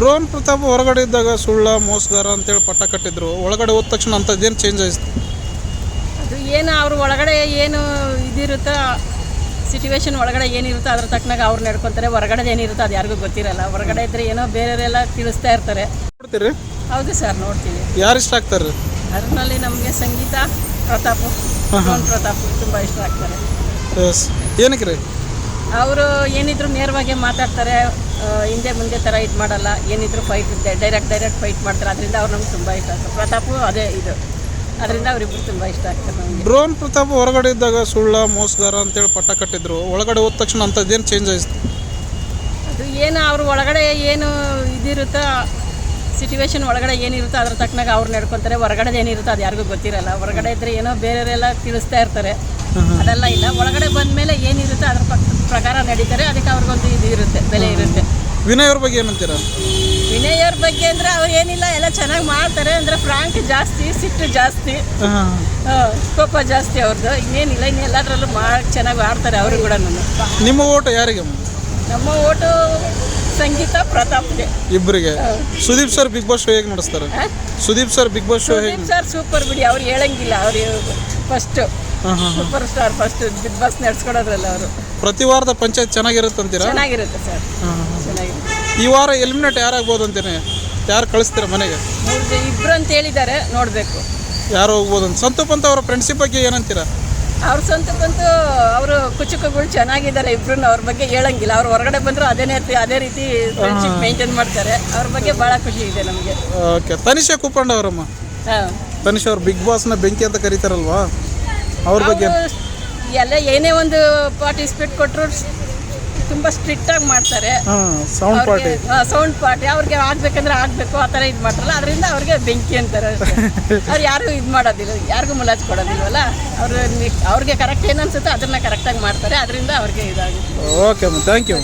Drone Pratap ಹೊರಗಡೆ ಇದ್ದಾಗ ಸುಳ್ಳ ಮೋಸಗಾರ ಅಂತೇಳಿ ಪಟ್ಟ ಕಟ್ಟಿದ್ರು, ಒಳಗಡೆ ಹೋದ ತಕ್ಷಣ ಅಂಥದ್ದೇನು ಚೇಂಜ್ ಆಯಿತು? ಅದು ಏನು ಅವ್ರ ಒಳಗಡೆ ಏನು ಇದಿರುತ್ತೋ ಸಿಚುವೇಶನ್ ಒಳಗಡೆ ಏನಿರುತ್ತೋ ಅದ್ರ ತಕ್ಕನಾಗ ಅವ್ರು ನಡ್ಕೊತಾರೆ. ಹೊರಗಡೆ ಏನಿರುತ್ತೋ ಅದು ಯಾರಿಗೂ ಗೊತ್ತಿರಲ್ಲ. ಹೊರಗಡೆ ಇದ್ದರೆ ಏನೋ ಬೇರೆಯವರೆಲ್ಲ ತಿಳಿಸ್ತಾ ಇರ್ತಾರೆ. ನೋಡ್ತೀರಿ? ಹೌದು ಸರ್, ನೋಡ್ತೀವಿ. ಯಾರು ಇಷ್ಟ ಆಗ್ತಾರೆ? ಅದರಲ್ಲಿ ನಮಗೆ ಸಂಗೀತ ಪ್ರತಾಪ್, ಡ್ರೋನ್ ಪ್ರತಾಪ್ ತುಂಬ ಇಷ್ಟ ಆಗ್ತಾರೆ. ಎಸ್, ಏನಕ್ಕೆ ರೀ? ಅವರು ಏನಿದ್ರು ನೇರವಾಗಿ ಮಾತಾಡ್ತಾರೆ, ಹಿಂದೆ ಮುಂದೆ ಥರ ಇದು ಮಾಡಲ್ಲ. ಏನಿದ್ರು ಫೈಟ್ ಡೈರೆಕ್ಟ್ ಫೈಟ್ ಮಾಡ್ತಾರೆ. ಅದರಿಂದ ಅವ್ರು ನಮ್ಗೆ ತುಂಬ ಇಷ್ಟ ಆಗ್ತಾರೆ. ಪ್ರತಾಪು ಅದೇ ಇದು, ಅದರಿಂದ ಅವರಿಬ್ಬರು ತುಂಬ ಇಷ್ಟ ಆಗ್ತಾರೆ ನಮಗೆ. ಡ್ರೋನ್ ಪ್ರತಾಪ್ ಹೊರಗಡೆ ಇದ್ದಾಗ ಸುಳ್ಳ ಮೋಸಗಾರ ಅಂತೇಳಿ ಪಟ್ಟ ಕಟ್ಟಿದ್ರು, ಒಳಗಡೆ ಹೋದ ತಕ್ಷಣ ಅಂಥದ್ದೇನು ಚೇಂಜ್ ಆಯಿತು? ಅದು ಏನು ಅವ್ರ ಒಳಗಡೆ ಏನು ಇದಿರುತ್ತೋ ಸಿಚುವೇಶನ್ ಒಳಗಡೆ ಏನಿರುತ್ತೋ ಅದ್ರ ತಕ್ಕನಾಗ ಅವ್ರು ನಡ್ಕೊತಾರೆ. ಹೊರಗಡೆ ಏನಿರುತ್ತೋ ಅದು ಯಾರಿಗೂ ಗೊತ್ತಿರಲ್ಲ. ಹೊರಗಡೆ ಇದ್ದರೆ ಏನೋ ಬೇರೆಯವರೆಲ್ಲ ತಿಳಿಸ್ತಾ ಇರ್ತಾರೆ. ಅದೆಲ್ಲ ಇಲ್ಲ. ಒಳಗಡೆ ಬಂದ ಮೇಲೆ ಏನಿರುತ್ತೆ ಅದ್ರ ಪ್ರಕಾರ ನಡೀತಾರೆ. ಅದಕ್ಕೆ ಅವ್ರಿಗೊಂದು ಇದು ಇರುತ್ತೆ, ಬೆಲೆ ಇರುತ್ತೆ. ವಿನಯ್ ಅವ್ರ ಬಗ್ಗೆ ಏನಂತೀರಾ? ವಿನಯ್ ಅವ್ರ ಬಗ್ಗೆ ಅಂದರೆ ಅವ್ರು ಏನಿಲ್ಲ, ಎಲ್ಲ ಚೆನ್ನಾಗಿ ಮಾಡ್ತಾರೆ. ಅಂದರೆ ಫ್ರಾಂಕ್ ಜಾಸ್ತಿ, ಸಿಟ್ಟು ಜಾಸ್ತಿ, ಕೋಪ ಜಾಸ್ತಿ ಅವ್ರದ್ದು. ಇನ್ನೇನಿಲ್ಲ, ಇನ್ನೆಲ್ಲದರಲ್ಲೂ ಚೆನ್ನಾಗಿ ಆಡ್ತಾರೆ ಅವರು ಕೂಡ. ನಿಮ್ಮ ಓಟು ಯಾರಿಗೆ? ನಮ್ಮ ಓಟು ಸಂಗೀತ ಪ್ರತಾಪ್ಗೆ, ಇಬ್ಬರಿಗೆ. Sudeep sir Bigg Boss show ಹೇಗೆ ನಡೆಸ್ತಾರೆ? Sudeep sir Bigg Boss show ಹೇಗೆ? ಸುದೀಪ್ ಸರ್ ಸೂಪರ್ ಬಿಡಿ, ಅವ್ರು ಹೇಳಂಗಿಲ್ಲ. ಅವರು first super star, first Bigg Boss ನಡೆಸ್ಕೊಡೋದ್ರಲ್ಲ ಅವರು. ಪ್ರತಿ ವಾರದ ಪಂಚಾಯತ್ ಚೆನ್ನಾಗಿರುತ್ತೆ ಅಂತೀರಾ? ಚೆನ್ನಾಗಿರುತ್ತೆ ಸರ್, ಚೆನ್ನಾಗಿರುತ್ತೆ. ಈ ವಾರ ಎಲಿಮಿನೇಟ್ ಯಾರಾಗ್ಬೋದು ಅಂತೀನಿ? ಯಾರು ಕಳಿಸ್ತೀರಾ ಮನೆಗೆ? ಇಬ್ರು ಅಂತ ಹೇಳಿದ್ದಾರೆ, ನೋಡಬೇಕು ಯಾರು ಹೋಗ್ಬೋದು ಅಂತ. ಸಂತೋಪ್ ಅಂತ ಅವರ ಫ್ರೆಂಡ್ಶಿಪ್ ಬಗ್ಗೆ ಏನಂತೀರಾ? ಅವ್ರ ಸ್ವಂತ ಬಂತು, ಅವರು ಕುಚುಕುಗಳು ಚೆನ್ನಾಗಿದ್ದಾರೆ ಇಬ್ರು. ಅವ್ರ ಬಗ್ಗೆ ಹೇಳಂಗಿಲ್ಲ. ಅವ್ರು ಹೊರಗಡೆ ಬಂದರೂ ಅದೇ ರೀತಿ ಫ್ರೆಂಡ್ಶಿಪ್ ಮೇಂಟೈನ್ ಮಾಡ್ತಾರೆ. ಅವ್ರ ಬಗ್ಗೆ ಭಾಳ ಖುಷಿ ಇದೆ ನಮಗೆ. ಓಕೆ. ತನಿಷಾ ಕುಪ್ಪಂಡ ಅವರಮ್ಮ, ಹಾಂ, ತನಿಷಾ ಅವ್ರು ಬಿಗ್ ಬಾಸ್ನ ಬೆಂಕಿ ಅಂತ ಕರೀತಾರಲ್ವಾ, ಅವ್ರ ಬಗ್ಗೆ? ಎಲ್ಲ ಏನೇ ಒಂದು ಪಾರ್ಟಿಸಿಪೇಟ್ ಕೊಟ್ಟರು ತುಂಬ ಸ್ಟ್ರಿಕ್ಟಾಗಿ ಮಾಡ್ತಾರೆ. ಸೌಂಡ್ ಪಾರ್ಟಿ ಅವ್ರಿಗೆ ಆಗ್ಬೇಕಂದ್ರೆ ಆಗಬೇಕು, ಆ ಥರ ಇದು ಮಾಡ್ತಾರಲ್ಲ, ಅದರಿಂದ ಅವ್ರಿಗೆ ಬೆಂಕಿ ಅಂತಾರೆ. ಅವ್ರು ಯಾರು ಇದು ಮಾಡೋದಿಲ್ಲ, ಯಾರಿಗೂ ಮುಲಾಜ್ ಕೊಡೋದಿಲ್ವಲ್ಲ. ಅವ್ರಿಗೆ ಕರೆಕ್ಟ್ ಏನು ಅನ್ಸುತ್ತೆ ಅದನ್ನು ಕರೆಕ್ಟಾಗಿ ಮಾಡ್ತಾರೆ. ಅದರಿಂದ ಅವ್ರಿಗೆ ಇದಾಗುತ್ತೆ. Okay ma'am, thank you.